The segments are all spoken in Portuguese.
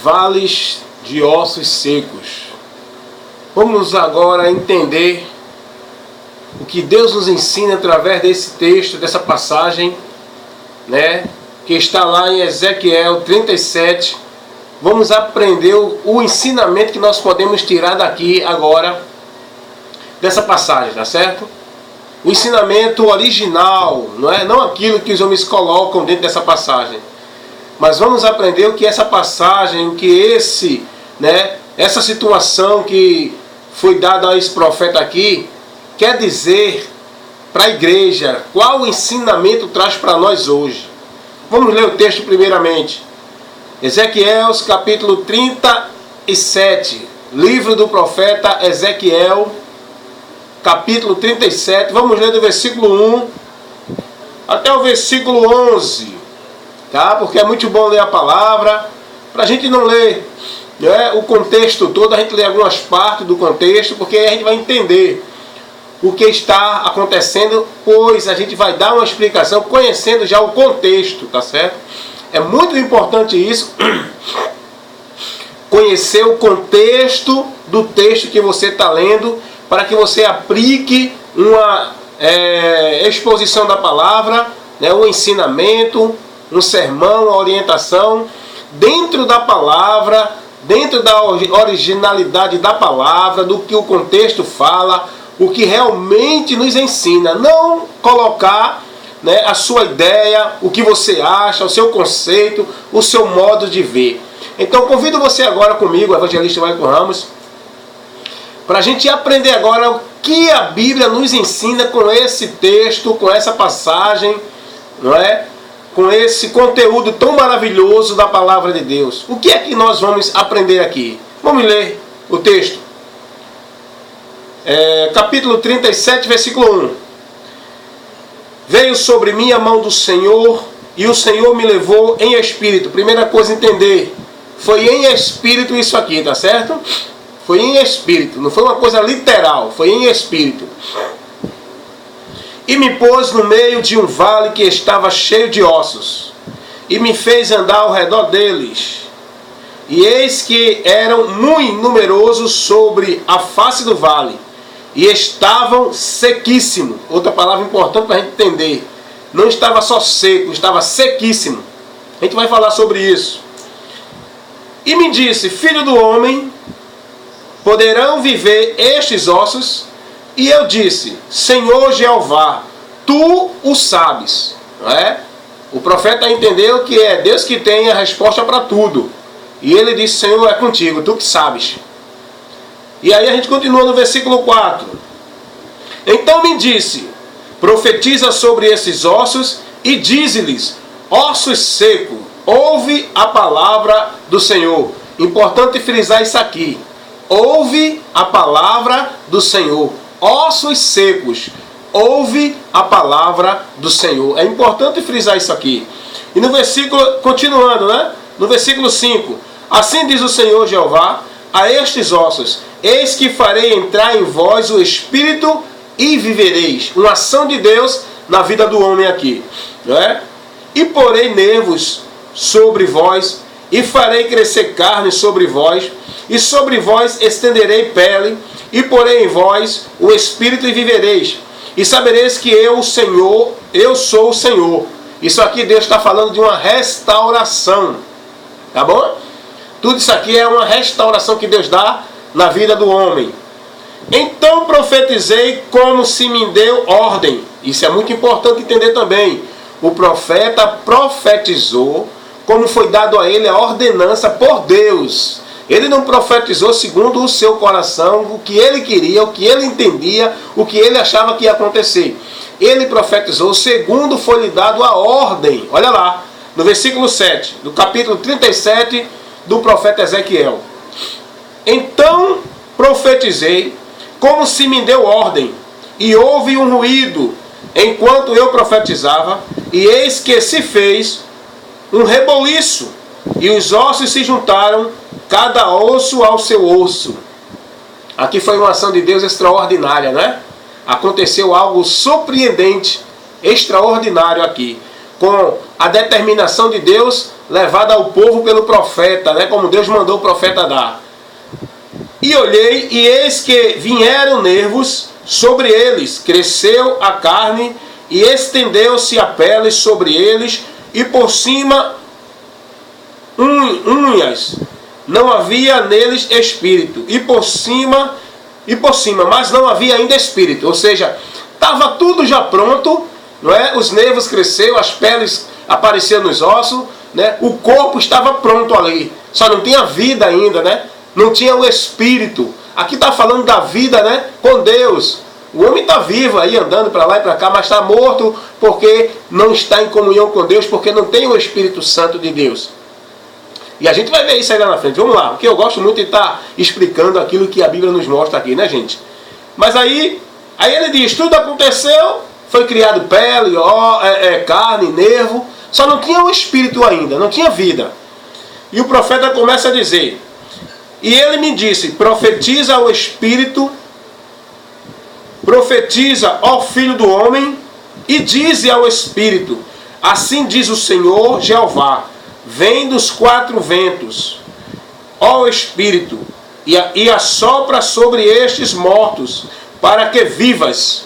vales de ossos secos. Vamos agora entender o que Deus nos ensina através desse texto, dessa passagem, né, que está lá em Ezequiel 37. Vamos aprender o ensinamento que nós podemos tirar daqui agora, dessa passagem, tá certo? O ensinamento original, não aquilo que os homens colocam dentro dessa passagem. Mas vamos aprender o que essa passagem, o que essa situação que foi dada a esse profeta aqui, quer dizer para a igreja, qual o ensinamento traz para nós hoje. Vamos ler o texto primeiramente. Ezequiel, capítulo 37, livro do profeta Ezequiel, capítulo 37, vamos ler do versículo 1 até o versículo 11, tá? Porque é muito bom ler a palavra, para a gente não ler o contexto todo, a gente lê algumas partes do contexto, porque a gente vai entender o que está acontecendo, pois a gente vai dar uma explicação conhecendo já o contexto, tá certo? É muito importante isso, conhecer o contexto do texto que você está lendo, para que você aplique uma exposição da palavra, um ensinamento, um sermão, uma orientação, dentro da palavra, dentro da originalidade da palavra, do que o contexto fala, o que realmente nos ensina. Não colocar a sua ideia, o que você acha, o seu conceito, o seu modo de ver. Então convido você agora comigo, o evangelista Wellington Ramos, para a gente aprender agora o que a Bíblia nos ensina com esse texto, com essa passagem, com esse conteúdo tão maravilhoso da palavra de Deus. O que é que nós vamos aprender aqui? Vamos ler o texto. Capítulo 37, versículo 1. Veio sobre mim a mão do Senhor, e o Senhor me levou em espírito. Primeira coisa a entender, foi em espírito isso aqui, tá certo? Foi em espírito, não foi uma coisa literal, foi em espírito. E me pôs no meio de um vale que estava cheio de ossos, e me fez andar ao redor deles. E eis que eram muito numerosos sobre a face do vale, e estavam sequíssimos. Outra palavra importante para a gente entender. Não estava só seco, estava sequíssimo. A gente vai falar sobre isso. E me disse: filho do homem, poderão viver estes ossos? E eu disse: Senhor Jeová, tu o sabes. O profeta entendeu que é Deus que tem a resposta para tudo. E ele disse: Senhor, é contigo, tu que sabes. E aí a gente continua no versículo 4. Então me disse: profetiza sobre esses ossos e dize-lhes: ossos secos, ouve a palavra do Senhor. Importante frisar isso aqui. Ouve a palavra do Senhor. Ossos secos, ouve a palavra do Senhor. É importante frisar isso aqui. E no versículo, continuando, no versículo 5. Assim diz o Senhor Jeová a estes ossos: eis que farei entrar em vós o Espírito e vivereis. Uma ação de Deus na vida do homem aqui. E porei nervos sobre vós, e farei crescer carne sobre vós, e sobre vós estenderei pele, e porei em vós o Espírito e vivereis. E sabereis que eu, o Senhor, eu sou o Senhor. Isso aqui Deus está falando de uma restauração. Tá bom? Tudo isso aqui é uma restauração que Deus dá na vida do homem. Então profetizei como se me deu ordem. Isso é muito importante entender também. O profeta profetizou como foi dado a ele a ordenança por Deus. Ele não profetizou segundo o seu coração, o que ele queria, o que ele entendia, o que ele achava que ia acontecer. Ele profetizou segundo foi lhe dado a ordem. Olha lá, no versículo 7, do capítulo 37 do profeta Ezequiel. Então profetizei como se me deu ordem, e houve um ruído enquanto eu profetizava, e eis que se fez um reboliço, e os ossos se juntaram, cada osso ao seu osso. Aqui foi uma ação de Deus extraordinária, Aconteceu algo surpreendente, extraordinário aqui. Com a determinação de Deus, levada ao povo pelo profeta, né, como Deus mandou o profeta dar. E olhei, e eis que vieram nervos sobre eles, cresceu a carne, e estendeu-se a pele sobre eles, e por cima unhas, não havia neles espírito, e por cima, mas não havia ainda espírito, ou seja, estava tudo já pronto, não é? Os nervos cresceram, as peles apareceram nos ossos, né? O corpo estava pronto ali, só não tinha vida ainda, né? Não tinha o espírito. Aqui está falando da vida, né? Com Deus. O homem está vivo aí, andando para lá e para cá, mas está morto porque não está em comunhão com Deus, porque não tem o Espírito Santo de Deus. E a gente vai ver isso aí lá na frente. Vamos lá, porque eu gosto muito de estar explicando aquilo que a Bíblia nos mostra aqui, né, gente? Mas aí ele diz, tudo aconteceu, foi criado pele, carne, nervo, só não tinha o Espírito ainda, não tinha vida. E o profeta começa a dizer, e ele me disse, profetiza ao Espírito, profetiza ao Filho do Homem, e dize ao Espírito, assim diz o Senhor Jeová, vem dos quatro ventos, ó Espírito, e assopra sobre estes mortos, para que vivas.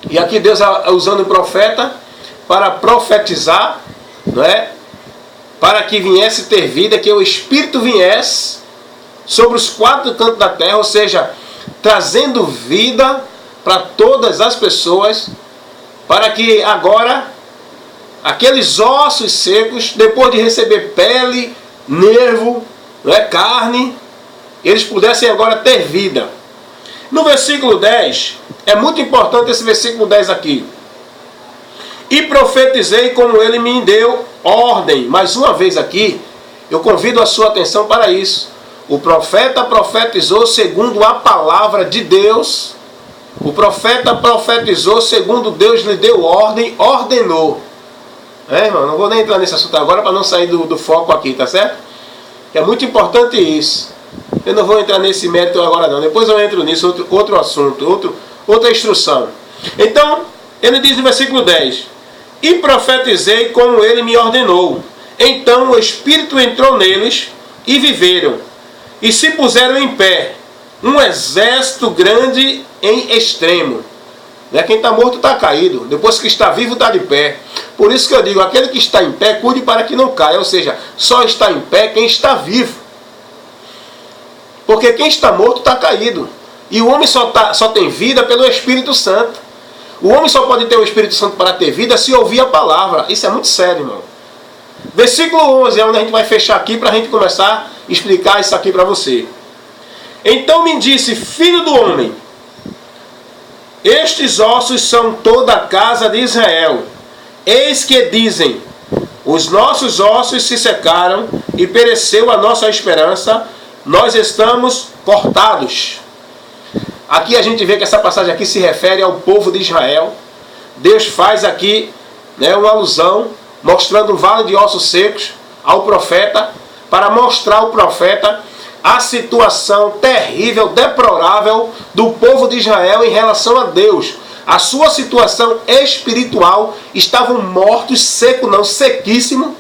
E aqui Deus usando o profeta para profetizar, não é? Para que viesse ter vida, que o Espírito viesse sobre os quatro cantos da terra, ou seja, trazendo vida para todas as pessoas, para que agora aqueles ossos secos, depois de receber pele, nervo, não é, carne, eles pudessem agora ter vida. No versículo 10, é muito importante esse versículo 10 aqui. E profetizei como ele me deu ordem. Mais uma vez aqui, eu convido a sua atenção para isso. O profeta profetizou segundo a palavra de Deus. O profeta profetizou segundo Deus lhe deu ordem, ordenou. Irmão, não vou nem entrar nesse assunto agora para não sair do foco aqui, tá certo? É muito importante isso. Eu não vou entrar nesse mérito agora não. Depois eu entro nisso, outro assunto, outra instrução. Então, ele diz no versículo 10. E profetizei como ele me ordenou. Então o Espírito entrou neles e viveram. E se puseram em pé, um exército grande em extremo. Quem está morto está caído. Depois que está vivo está de pé. Por isso que eu digo, aquele que está em pé, cuide para que não caia. Ou seja, só está em pé quem está vivo. Porque quem está morto está caído. E o homem só tem vida pelo Espírito Santo. O homem só pode ter o Espírito Santo para ter vida se ouvir a palavra. Isso é muito sério, irmão. Versículo 11 é onde a gente vai fechar aqui para a gente começar a explicar isso aqui para você. Então me disse, filho do homem, estes ossos são toda a casa de Israel. Eis que dizem, os nossos ossos se secaram e pereceu a nossa esperança, nós estamos cortados. Aqui a gente vê que essa passagem aqui se refere ao povo de Israel. Deus faz aqui, uma alusão, mostrando um vale de ossos secos ao profeta, para mostrar ao profeta a situação terrível, deplorável do povo de Israel em relação a Deus. A sua situação espiritual, estavam mortos, seco não, sequíssimo.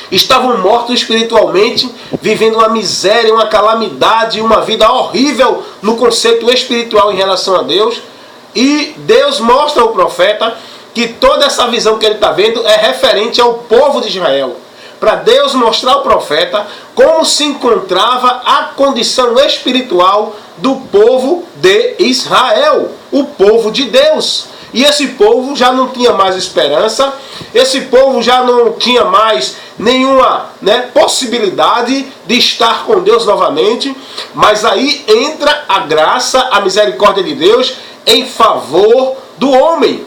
Estavam mortos espiritualmente, vivendo uma miséria, uma calamidade, uma vida horrível no conceito espiritual em relação a Deus. E Deus mostra ao profeta que toda essa visão que ele está vendo é referente ao povo de Israel. Para Deus mostrar ao profeta como se encontrava a condição espiritual do povo de Israel, o povo de Deus. E esse povo já não tinha mais esperança, esse povo já não tinha mais nenhuma possibilidade de estar com Deus novamente, mas aí entra a graça, a misericórdia de Deus em favor do homem.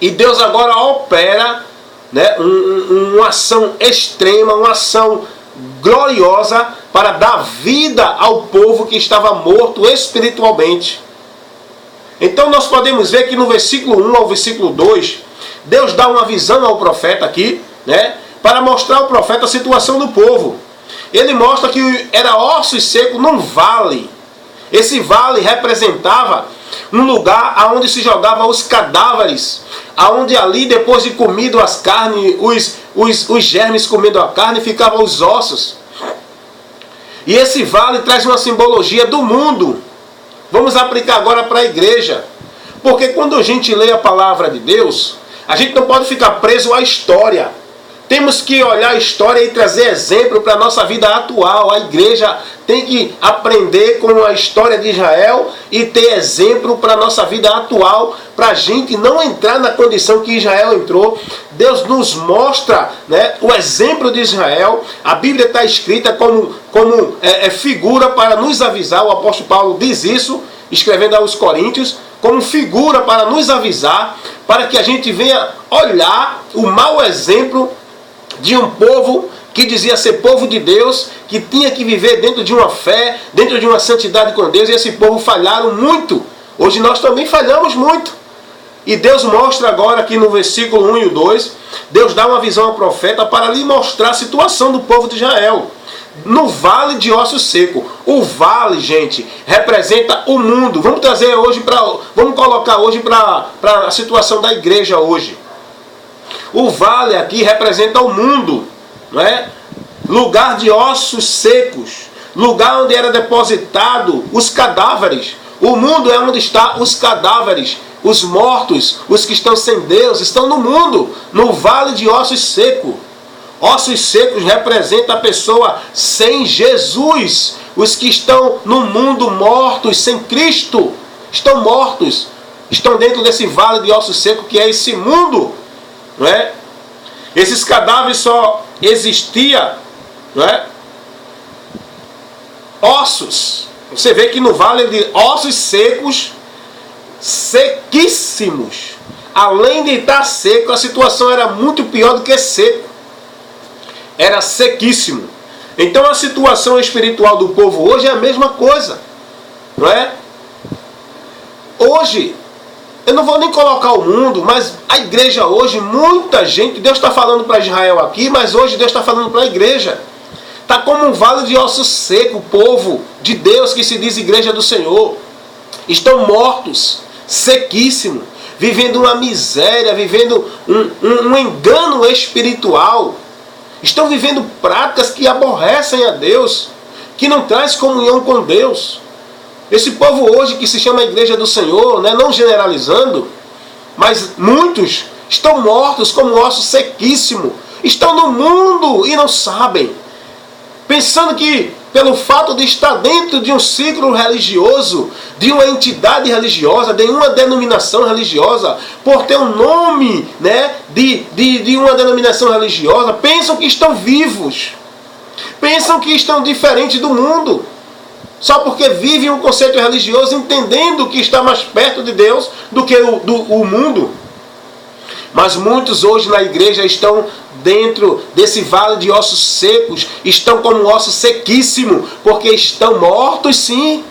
E Deus agora opera uma ação extrema, uma ação gloriosa para dar vida ao povo que estava morto espiritualmente. Então nós podemos ver que no versículo 1 ao versículo 2, Deus dá uma visão ao profeta aqui, para mostrar ao profeta a situação do povo. Ele mostra que era ossos secos num vale. Esse vale representava um lugar onde se jogavam os cadáveres, aonde ali, depois de comido as carnes, os germes comendo a carne, ficavam os ossos. E esse vale traz uma simbologia do mundo. Vamos aplicar agora para a igreja. Porque quando a gente lê a palavra de Deus, a gente não pode ficar preso à história. Temos que olhar a história e trazer exemplo para a nossa vida atual. A igreja tem que aprender com a história de Israel e ter exemplo para a nossa vida atual, para a gente não entrar na condição que Israel entrou. Deus nos mostra, né, o exemplo de Israel. A Bíblia está escrita como figura para nos avisar. O apóstolo Paulo diz isso, escrevendo aos Coríntios, como figura para nos avisar, para que a gente venha olhar o mau exemplo de um povo que dizia ser povo de Deus, que tinha que viver dentro de uma fé, dentro de uma santidade com Deus, e esse povo falharam muito. Hoje nós também falhamos muito. E Deus mostra agora aqui no versículo 1 e 2, Deus dá uma visão ao profeta para lhe mostrar a situação do povo de Israel. No vale de ossos secos. O vale, gente, representa o mundo. Vamos trazer hoje vamos colocar hoje para a situação da igreja hoje. O vale aqui representa o mundo, não é? Lugar de ossos secos, lugar onde era depositado os cadáveres. O mundo é onde estão os cadáveres, os mortos, os que estão sem Deus, estão no mundo, no vale de ossos secos. Ossos secos representa a pessoa sem Jesus. Os que estão no mundo mortos, sem Cristo, estão mortos. Estão dentro desse vale de ossos secos que é esse mundo. Não é? Esses cadáveres só existiam, não é? Ossos. Você vê que no vale de ossos secos, sequíssimos. Além de estar seco, a situação era muito pior do que seco. Era sequíssimo. Então a situação espiritual do povo hoje é a mesma coisa, não é? Hoje, eu não vou nem colocar o mundo, mas a igreja hoje, muita gente, Deus está falando para Israel aqui, mas hoje Deus está falando para a igreja. Está como um vale de osso seco, o povo de Deus que se diz igreja do Senhor. Estão mortos, sequíssimos, vivendo uma miséria, vivendo um engano espiritual. Estão vivendo práticas que aborrecem a Deus, que não traz comunhão com Deus. Esse povo hoje que se chama Igreja do Senhor, né, não generalizando, mas muitos estão mortos como osso sequíssimo. Estão no mundo e não sabem. Pensando que pelo fato de estar dentro de um ciclo religioso, de uma entidade religiosa, de uma denominação religiosa, por ter um nome, né, de uma denominação religiosa, pensam que estão vivos. Pensam que estão diferentes do mundo. Só porque vivem um conceito religioso, entendendo que está mais perto de Deus do que o mundo. Mas muitos hoje na igreja estão dentro desse vale de ossos secos, estão como um osso sequíssimo, porque estão mortos sim.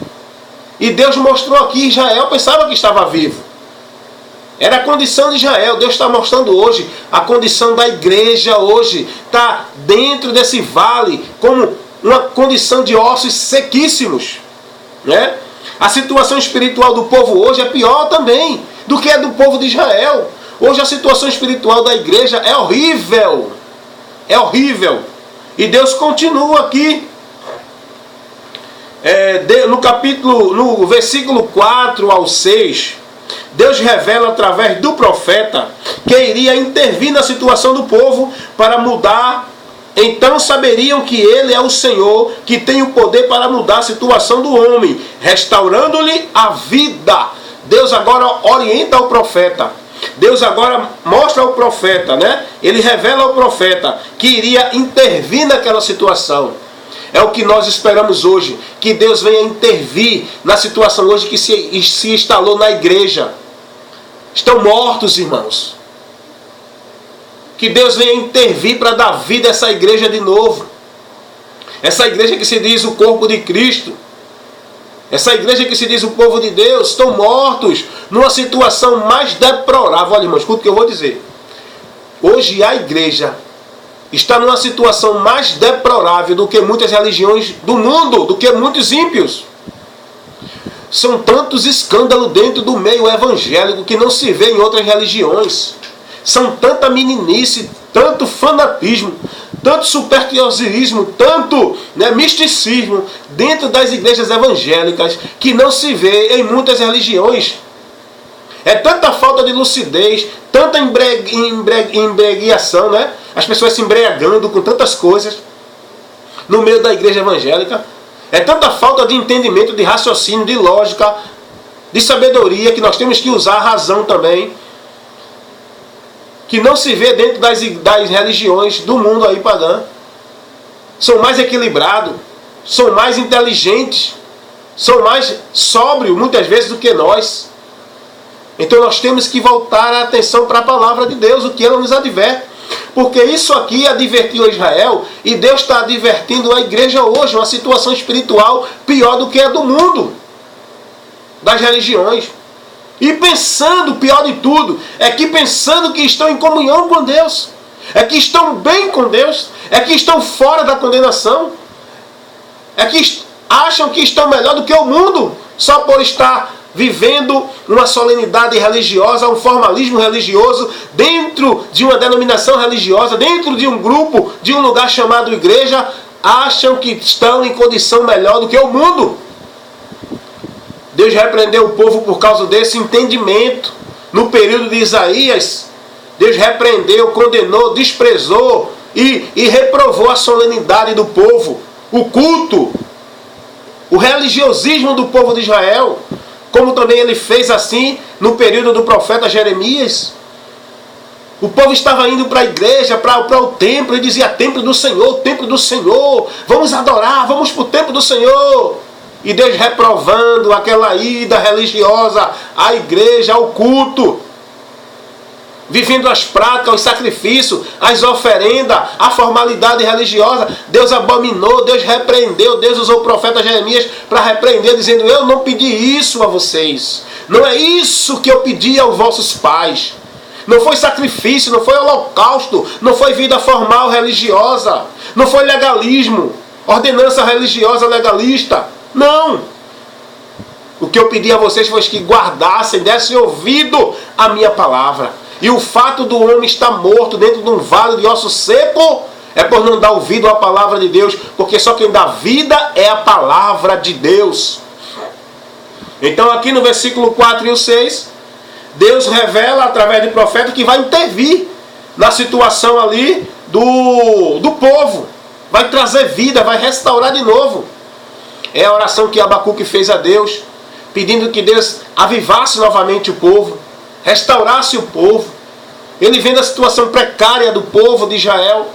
E Deus mostrou aqui, Israel pensava que estava vivo. Era a condição de Israel. Deus está mostrando hoje a condição da igreja hoje. Está dentro desse vale como uma condição de ossos sequíssimos, né? A situação espiritual do povo hoje é pior também do que a do povo de Israel. Hoje a situação espiritual da igreja é horrível. É horrível. E Deus continua aqui. No versículo 4 ao 6, Deus revela através do profeta que iria intervir na situação do povo para mudar. Então saberiam que Ele é o Senhor, que tem o poder para mudar a situação do homem, restaurando-lhe a vida. Deus agora orienta o profeta. Deus agora mostra ao profeta, né? Ele revela ao profeta que iria intervir naquela situação. É o que nós esperamos hoje, que Deus venha intervir na situação hoje que se instalou na igreja. Estão mortos, irmãos. Que Deus venha intervir para dar vida a essa igreja de novo. Essa igreja que se diz o corpo de Cristo. Essa igreja que se diz o povo de Deus, estão mortos numa situação mais deplorável. Olha, irmãos, escuta o que eu vou dizer. Hoje a igreja está numa situação mais deplorável do que muitas religiões do mundo, do que muitos ímpios. São tantos escândalos dentro do meio evangélico que não se vê em outras religiões. São tanta meninice, tanto fanatismo, tanto supersticionismo, tanto misticismo dentro das igrejas evangélicas que não se vê em muitas religiões. É tanta falta de lucidez, tanta embreguiação, né? As pessoas se embriagando com tantas coisas no meio da igreja evangélica. É tanta falta de entendimento, de raciocínio, de lógica, de sabedoria, que nós temos que usar a razão também, que não se vê dentro das religiões do mundo aí pagã. São mais equilibrados, são mais inteligentes, são mais sóbrios muitas vezes do que nós. Então nós temos que voltar a atenção para a palavra de Deus, o que ela nos adverte. Porque isso aqui advertiu a Israel, e Deus está advertindo a igreja hoje, uma situação espiritual pior do que a do mundo, das religiões. E pensando, pior de tudo, é que pensando que estão em comunhão com Deus, é que estão bem com Deus, é que estão fora da condenação, é que acham que estão melhor do que o mundo, só por estar vivendo uma solenidade religiosa, um formalismo religioso, dentro de uma denominação religiosa, dentro de um grupo, de um lugar chamado igreja, acham que estão em condição melhor do que o mundo. Deus repreendeu o povo por causa desse entendimento. No período de Isaías, Deus repreendeu, condenou, desprezou e reprovou a solenidade do povo, o culto, o religiosismo do povo de Israel. Como também ele fez assim no período do profeta Jeremias. O povo estava indo para a igreja, para o templo, e dizia: templo do Senhor, vamos adorar, vamos para o templo do Senhor. E Deus reprovando aquela ida religiosa à igreja, ao culto, vivendo as práticas, os sacrifícios, as oferendas, a formalidade religiosa. Deus abominou, Deus repreendeu, Deus usou o profeta Jeremias para repreender, dizendo: eu não pedi isso a vocês, não é isso que eu pedi aos vossos pais. Não foi sacrifício, não foi holocausto, não foi vida formal religiosa, não foi legalismo, ordenança religiosa legalista. Não! O que eu pedi a vocês foi que guardassem, dessem ouvido à minha palavra. E o fato do homem estar morto dentro de um vale de osso seco é por não dar ouvido à palavra de Deus, porque só quem dá vida é a palavra de Deus. Então aqui no versículo 4 e o 6, Deus revela através do profeta que vai intervir na situação ali do povo. Vai trazer vida, vai restaurar de novo. É a oração que Abacuque fez a Deus, pedindo que Deus avivasse novamente o povo, restaurasse o povo. Ele vendo a situação precária do povo de Israel,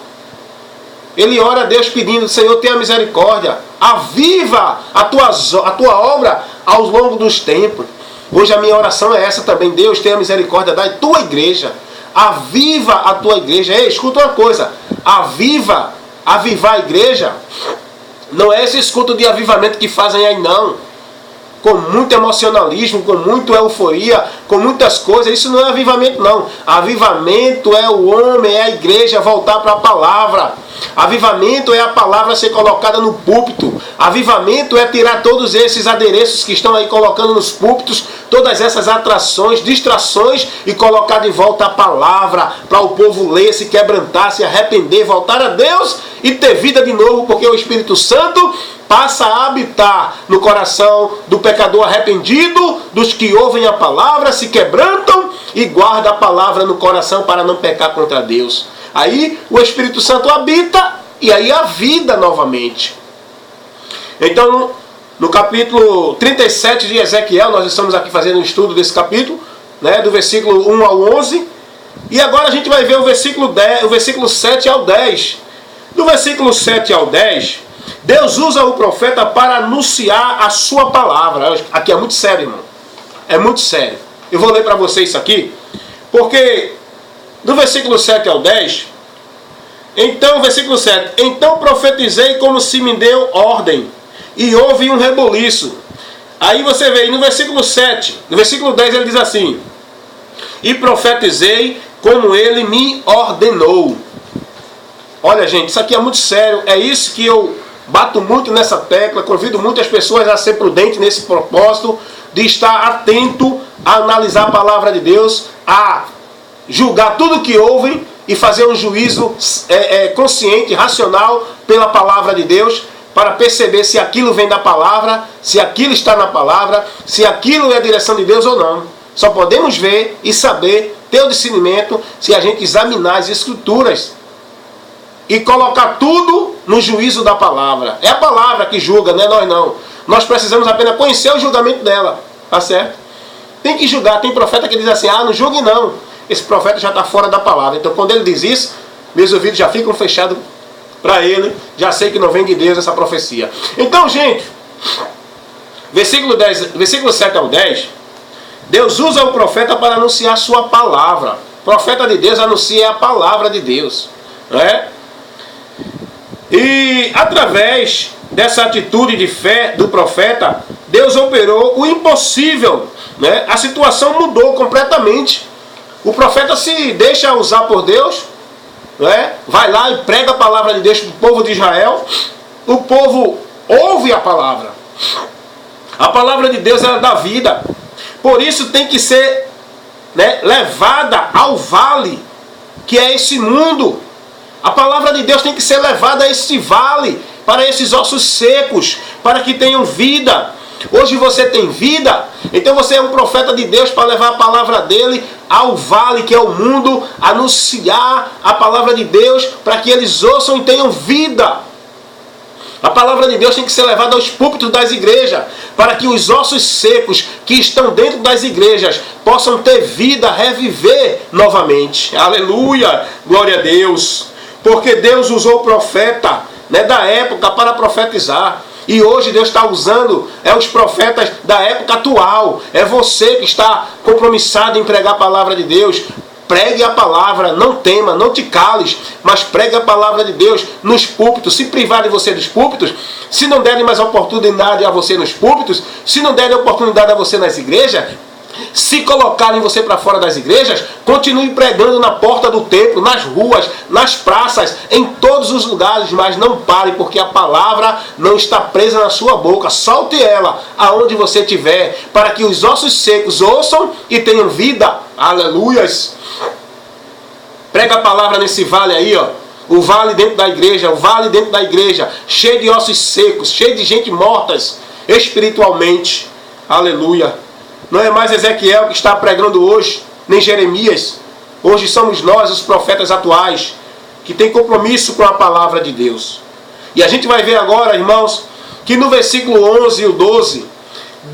ele ora a Deus pedindo: Senhor, tenha misericórdia, aviva a tua obra ao longo dos tempos. Hoje a minha oração é essa também: Deus, tenha misericórdia da tua igreja, aviva a tua igreja. Ei, escuta uma coisa: avivar a igreja não é esse escudo de avivamento que fazem aí não, com muito emocionalismo, com muita euforia, com muitas coisas. Isso não é avivamento não. Avivamento é o homem, é a igreja voltar para a palavra. Avivamento é a palavra ser colocada no púlpito. Avivamento é tirar todos esses adereços que estão aí colocando nos púlpitos, todas essas atrações, distrações, e colocar de volta a palavra para o povo ler, se quebrantar, se arrepender, voltar a Deus e ter vida de novo, porque o Espírito Santo passa a habitar no coração do pecador arrependido, dos que ouvem a palavra, se quebrantam e guarda a palavra no coração para não pecar contra Deus. Aí o Espírito Santo habita e aí a vida novamente. Então, no capítulo 37 de Ezequiel, nós estamos aqui fazendo um estudo desse capítulo, né, do versículo 1 ao 11. E agora a gente vai ver o versículo 7 ao 10. Do versículo 7 ao 10, Deus usa o profeta para anunciar a sua palavra. Aqui é muito sério, irmão. É muito sério. Eu vou ler para vocês isso aqui, porque do versículo 7 ao 10, então, versículo 7, então profetizei como se me deu ordem, e houve um reboliço. Aí você vê, no versículo 7, no versículo 10 ele diz assim: e profetizei como ele me ordenou. Olha, gente, isso aqui é muito sério. É isso que eu bato muito nessa tecla. Convido muitas pessoas a ser prudentes nesse propósito de estar atento a analisar a palavra de Deus, a julgar tudo que ouvem e fazer um juízo consciente, racional pela palavra de Deus, para perceber se aquilo vem da palavra, se aquilo está na palavra, se aquilo é a direção de Deus ou não. Só podemos ver e saber, ter o discernimento, se a gente examinar as Escrituras e colocar tudo no juízo da palavra. É a palavra que julga, não é nós não. Nós precisamos apenas conhecer o julgamento dela, tá certo? Tem que julgar. Tem profeta que diz assim, não julgue não. Esse profeta já está fora da palavra. Então quando ele diz isso, meus ouvidos já ficam fechados para ele. Já sei que não vem de Deus essa profecia. Então, gente, versículo 7 ao 10, Deus usa o profeta para anunciar a sua palavra. O profeta de Deus anuncia a palavra de Deus, não é? E através dessa atitude de fé do profeta, Deus operou o impossível, né? A situação mudou completamente. O profeta se deixa usar por Deus, né? Vai lá e prega a palavra de Deus para o povo de Israel. O povo ouve a palavra. A palavra de Deus, ela dá vida. Por isso tem que ser, né, levada ao vale, que é esse mundo. A palavra de Deus tem que ser levada a esse vale, para esses ossos secos, para que tenham vida. Hoje você tem vida, então você é um profeta de Deus para levar a palavra dele ao vale, que é o mundo, anunciar a palavra de Deus para que eles ouçam e tenham vida. A palavra de Deus tem que ser levada aos púlpitos das igrejas, para que os ossos secos que estão dentro das igrejas possam ter vida, reviver novamente. Aleluia! Glória a Deus! Porque Deus usou o profeta, né, da época para profetizar. E hoje Deus está usando os profetas da época atual. É você que está compromissado em pregar a palavra de Deus. Pregue a palavra, não tema, não te cales, mas pregue a palavra de Deus nos púlpitos. Se privarem você dos púlpitos, se não derem mais oportunidade a você nos púlpitos, se não derem oportunidade a você nas igrejas, se colocarem você para fora das igrejas, continue pregando na porta do templo, nas ruas, nas praças, em todos os lugares, mas não pare, porque a palavra não está presa na sua boca. Solte ela aonde você estiver, para que os ossos secos ouçam e tenham vida. Aleluias! Prega a palavra nesse vale aí, ó. O vale dentro da igreja, o vale dentro da igreja, cheio de ossos secos, cheio de gente mortas espiritualmente. Aleluia! Não é mais Ezequiel que está pregando hoje, nem Jeremias. Hoje somos nós, os profetas atuais, que tem compromisso com a palavra de Deus. E a gente vai ver agora, irmãos, que no versículo 11 e o 12,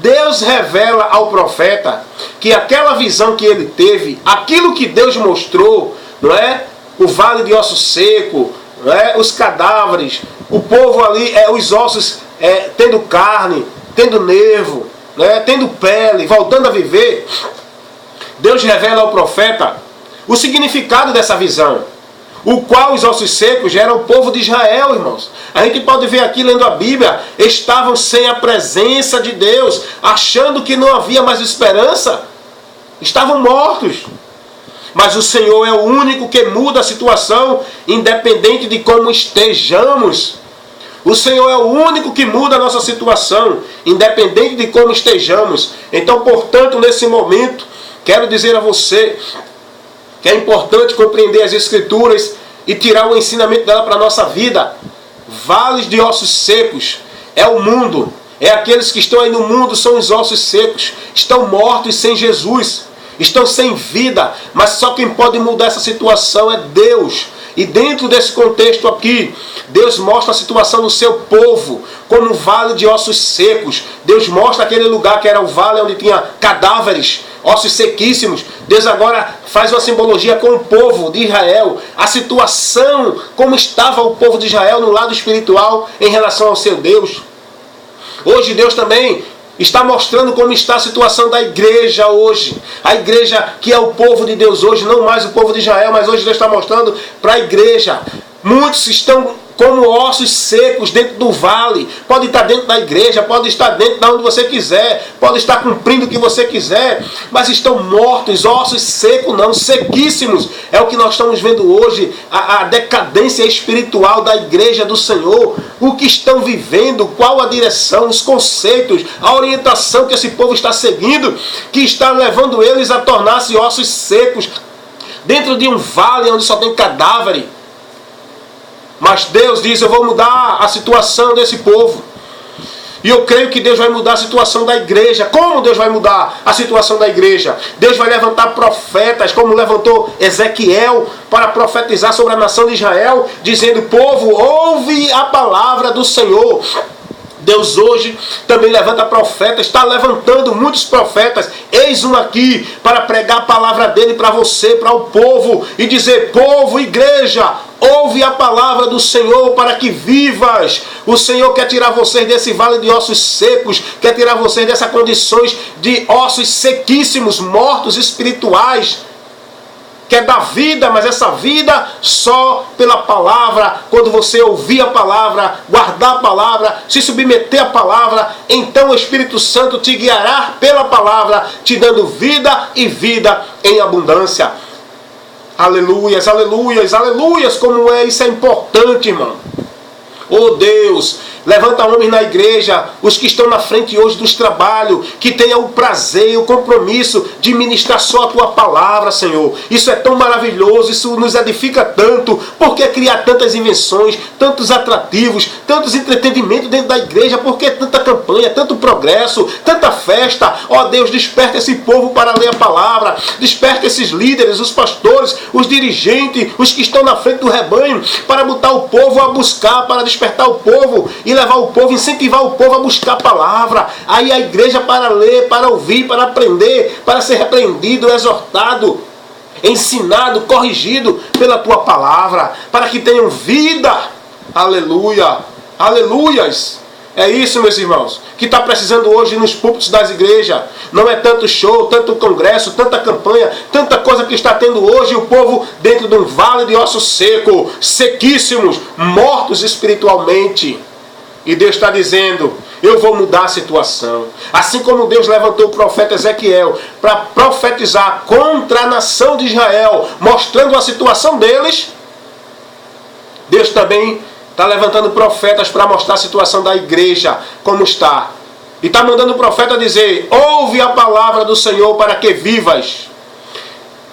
Deus revela ao profeta que aquela visão que ele teve, aquilo que Deus mostrou, não é? O vale de osso seco, não é? Os cadáveres, o povo ali, os ossos tendo carne, tendo nervo, né, tendo pele, voltando a viver. Deus revela ao profeta o significado dessa visão, o qual os ossos secos eram o povo de Israel, irmãos. A gente pode ver aqui lendo a Bíblia, estavam sem a presença de Deus, achando que não havia mais esperança, estavam mortos. Mas o Senhor é o único que muda a situação, independente de como estejamos. O Senhor é o único que muda a nossa situação, independente de como estejamos. Então, portanto, nesse momento, quero dizer a você que é importante compreender as Escrituras e tirar o ensinamento dela para a nossa vida. Vales de ossos secos é o mundo. É aqueles que estão aí no mundo, são os ossos secos. Estão mortos sem Jesus. Estão sem vida. Mas só quem pode mudar essa situação é Deus. E dentro desse contexto aqui, Deus mostra a situação do seu povo como um vale de ossos secos. Deus mostra aquele lugar que era o vale onde tinha cadáveres, ossos sequíssimos. Deus agora faz uma simbologia com o povo de Israel. A situação, como estava o povo de Israel no lado espiritual em relação ao seu Deus. Hoje Deus também está mostrando como está a situação da igreja hoje. A igreja que é o povo de Deus hoje, não mais o povo de Israel, mas hoje Deus está mostrando para a igreja. Muitos estão como ossos secos dentro do vale. Pode estar dentro da igreja, pode estar dentro de onde você quiser, pode estar cumprindo o que você quiser, mas estão mortos, ossos secos não, sequíssimos. É o que nós estamos vendo hoje, a decadência espiritual da igreja do Senhor. O que estão vivendo, qual a direção, os conceitos, a orientação que esse povo está seguindo, que está levando eles a tornar-se ossos secos. dentro de um vale onde só tem cadáver. Mas Deus diz: eu vou mudar a situação desse povo. E eu creio que Deus vai mudar a situação da igreja. Como Deus vai mudar a situação da igreja? Deus vai levantar profetas, como levantou Ezequiel, para profetizar sobre a nação de Israel, dizendo: povo, ouve a palavra do Senhor. Deus hoje também levanta profetas, está levantando muitos profetas. Eis um aqui para pregar a palavra dele para você, para o povo, e dizer: povo, igreja, ouve a palavra do Senhor para que vivas. O Senhor quer tirar vocês desse vale de ossos secos, quer tirar vocês dessas condições de ossos sequíssimos, mortos espirituais. Quer dar vida, mas essa vida só pela palavra. Quando você ouvir a palavra, guardar a palavra, se submeter à palavra, então o Espírito Santo te guiará pela palavra, te dando vida e vida em abundância. Aleluias, aleluias, aleluias, como isso é importante, irmão. Oh Deus, levanta homens na igreja, os que estão na frente hoje dos trabalhos, que tenham o prazer, o compromisso de ministrar só a Tua palavra, Senhor. Isso é tão maravilhoso, isso nos edifica tanto. Por que criar tantas invenções, tantos atrativos, tantos entretenimentos dentro da igreja? Por que tanta campanha, tanto progresso, tanta festa? Ó Deus, desperta esse povo para ler a palavra, desperta esses líderes, os pastores, os dirigentes, os que estão na frente do rebanho, para botar o povo a buscar, para despertar o povo e levar o povo, incentivar o povo a buscar a palavra. Aí a igreja para ler, para ouvir, para aprender, para ser repreendido, exortado, ensinado, corrigido pela Tua palavra, para que tenham vida. Aleluia, aleluias. É isso, meus irmãos, que está precisando hoje nos púlpitos das igrejas. Não é tanto show, tanto congresso, tanta campanha, tanta coisa que está tendo hoje. O povo dentro de um vale de ossos secos, sequíssimos, mortos espiritualmente. E Deus está dizendo: eu vou mudar a situação. Assim como Deus levantou o profeta Ezequiel para profetizar contra a nação de Israel, mostrando a situação deles, Deus também está levantando profetas para mostrar a situação da igreja como está. E está mandando o profeta dizer: ouve a palavra do Senhor para que vivas.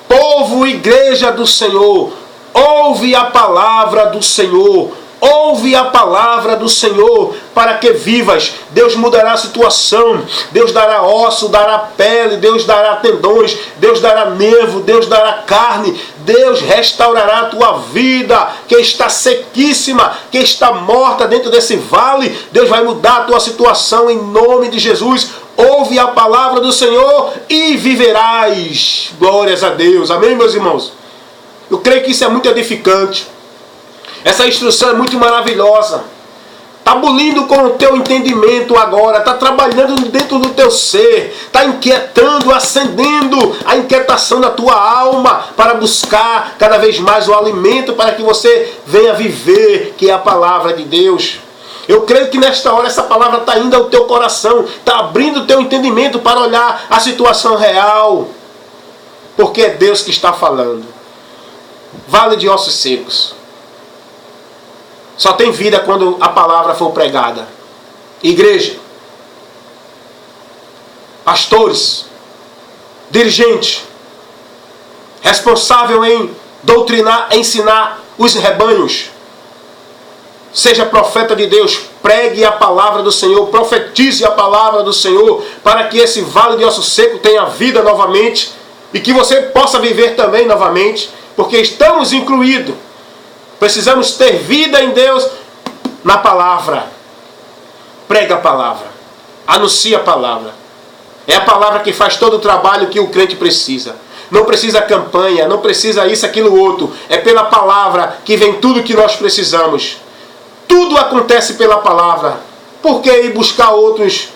Povo, igreja do Senhor, ouve a palavra do Senhor. Ouve a palavra do Senhor para que vivas. Deus mudará a situação. Deus dará osso, dará pele, Deus dará tendões, Deus dará nervo, Deus dará carne. Deus restaurará a tua vida que está sequíssima, que está morta dentro desse vale. Deus vai mudar a tua situação em nome de Jesus. Ouve a palavra do Senhor e viverás. Glórias a Deus. Amém, meus irmãos? Eu creio que isso é muito edificante. Essa instrução é muito maravilhosa. Está bulindo com o teu entendimento agora. Está trabalhando dentro do teu ser. Está inquietando, acendendo a inquietação da tua alma para buscar cada vez mais o alimento para que você venha viver, que é a palavra de Deus. Eu creio que nesta hora essa palavra está indo ao teu coração. Está abrindo o teu entendimento para olhar a situação real. Porque é Deus que está falando. Vale de ossos secos. Só tem vida quando a palavra for pregada. Igreja, pastores, dirigentes, responsável em doutrinar, ensinar os rebanhos. Seja profeta de Deus, pregue a palavra do Senhor, profetize a palavra do Senhor, para que esse vale de osso seco tenha vida novamente e que você possa viver também novamente, porque estamos incluídos. Precisamos ter vida em Deus na palavra. Prega a palavra. Anuncia a palavra. É a palavra que faz todo o trabalho que o crente precisa. Não precisa campanha, não precisa isso, aquilo, outro. É pela palavra que vem tudo que nós precisamos. Tudo acontece pela palavra. Por que ir buscar outros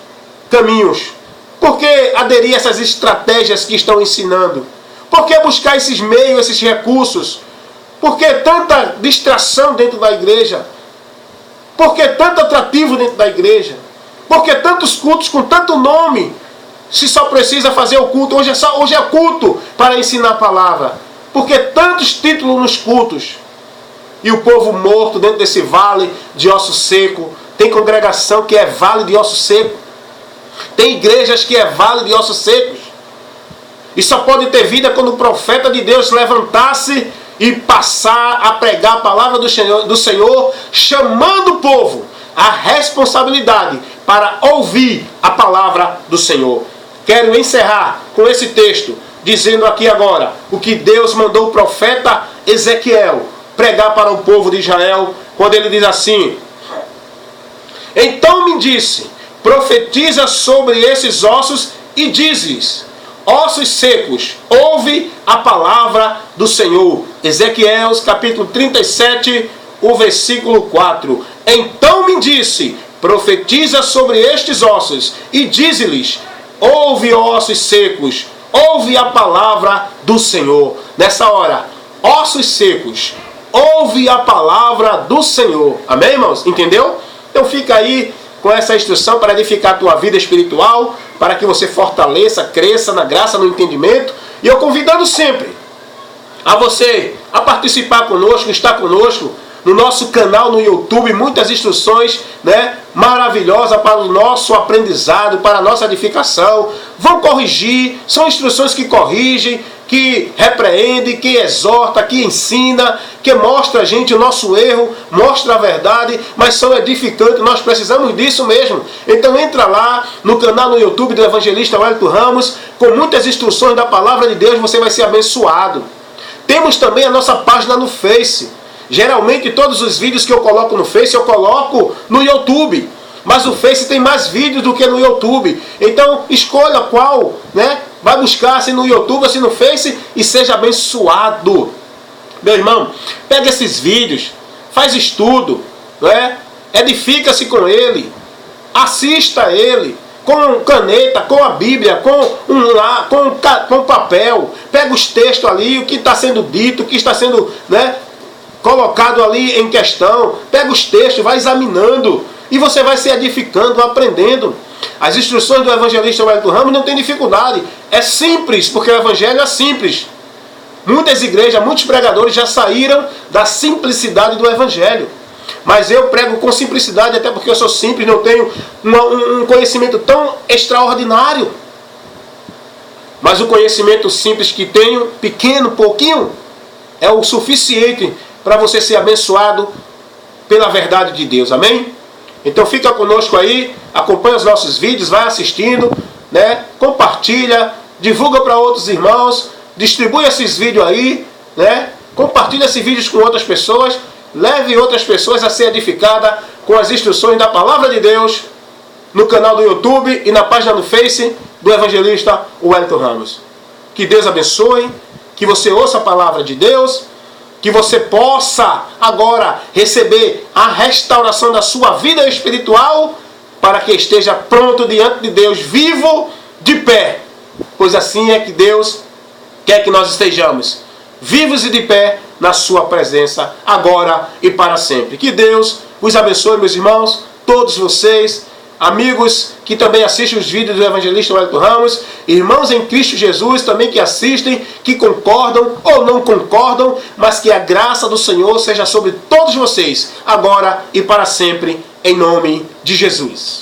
caminhos? Por que aderir a essas estratégias que estão ensinando? Por que buscar esses meios, esses recursos? Por que tanta distração dentro da igreja? Por que tanto atrativo dentro da igreja? Por que tantos cultos com tanto nome? Se só precisa fazer o culto, hoje é culto para ensinar a palavra. Por que tantos títulos nos cultos? E o povo morto dentro desse vale de osso seco. Tem congregação que é vale de osso seco. Tem igrejas que é vale de ossos secos. E só pode ter vida quando o profeta de Deus levantar-se e passar a pregar a palavra do Senhor, chamando o povo à responsabilidade para ouvir a palavra do Senhor. Quero encerrar com esse texto, dizendo aqui agora o que Deus mandou o profeta Ezequiel pregar para o povo de Israel, quando ele diz assim: então me disse, profetiza sobre esses ossos e dizes: ossos secos, ouve a palavra do Senhor. Ezequiel capítulo 37, o versículo 4. Então me disse, profetiza sobre estes ossos e dize-lhes: ouve, ossos secos, ouve a palavra do Senhor. Nessa hora, ossos secos, ouve a palavra do Senhor. Amém, irmãos? Entendeu? Então fica aí com essa instrução para edificar a tua vida espiritual, para que você fortaleça, cresça na graça, no entendimento. E eu convidando sempre a você a participar conosco, estar conosco no nosso canal no YouTube, muitas instruções, né, maravilhosas para o nosso aprendizado, para a nossa edificação. Vão corrigir, são instruções que corrigem, que repreende, que exorta, que ensina, que mostra a gente o nosso erro, mostra a verdade, mas são edificantes, nós precisamos disso mesmo. Então entra lá no canal no YouTube do Evangelista Wellington Ramos, com muitas instruções da Palavra de Deus, você vai ser abençoado. Temos também a nossa página no Face. Geralmente todos os vídeos que eu coloco no Face, eu coloco no YouTube. Mas o Face tem mais vídeos do que no YouTube. Então escolha qual, né? Vai buscar se no YouTube ou se no Face e seja abençoado. Meu irmão, pega esses vídeos, faz estudo, né? Edifica-se com ele, assista ele, com caneta, com a Bíblia, com papel. Pega os textos ali, o que está sendo dito, o que está sendo, né, colocado ali em questão. Pega os textos, vai examinando. E você vai se edificando, aprendendo. As instruções do evangelista Wellington Ramos não tem dificuldade. É simples, porque o evangelho é simples. Muitas igrejas, muitos pregadores já saíram da simplicidade do evangelho. Mas eu prego com simplicidade, até porque eu sou simples, não tenho um conhecimento tão extraordinário. Mas o conhecimento simples que tenho, pequeno, pouquinho, é o suficiente para você ser abençoado pela verdade de Deus. Amém? Então fica conosco aí, acompanha os nossos vídeos, vai assistindo, né? Compartilha, divulga para outros irmãos, distribui esses vídeos aí, né? Compartilha esses vídeos com outras pessoas, leve outras pessoas a ser edificadas com as instruções da Palavra de Deus no canal do YouTube e na página do Face do evangelista Wellington Ramos. Que Deus abençoe, que você ouça a Palavra de Deus, que você possa agora receber a restauração da sua vida espiritual, para que esteja pronto diante de Deus, vivo, de pé. Pois assim é que Deus quer que nós estejamos, vivos e de pé na sua presença, agora e para sempre. Que Deus os abençoe, meus irmãos, todos vocês, amigos que também assistem os vídeos do evangelista Wellington Ramos, irmãos em Cristo Jesus também que assistem, que concordam ou não concordam, mas que a graça do Senhor seja sobre todos vocês, agora e para sempre, em nome de Jesus.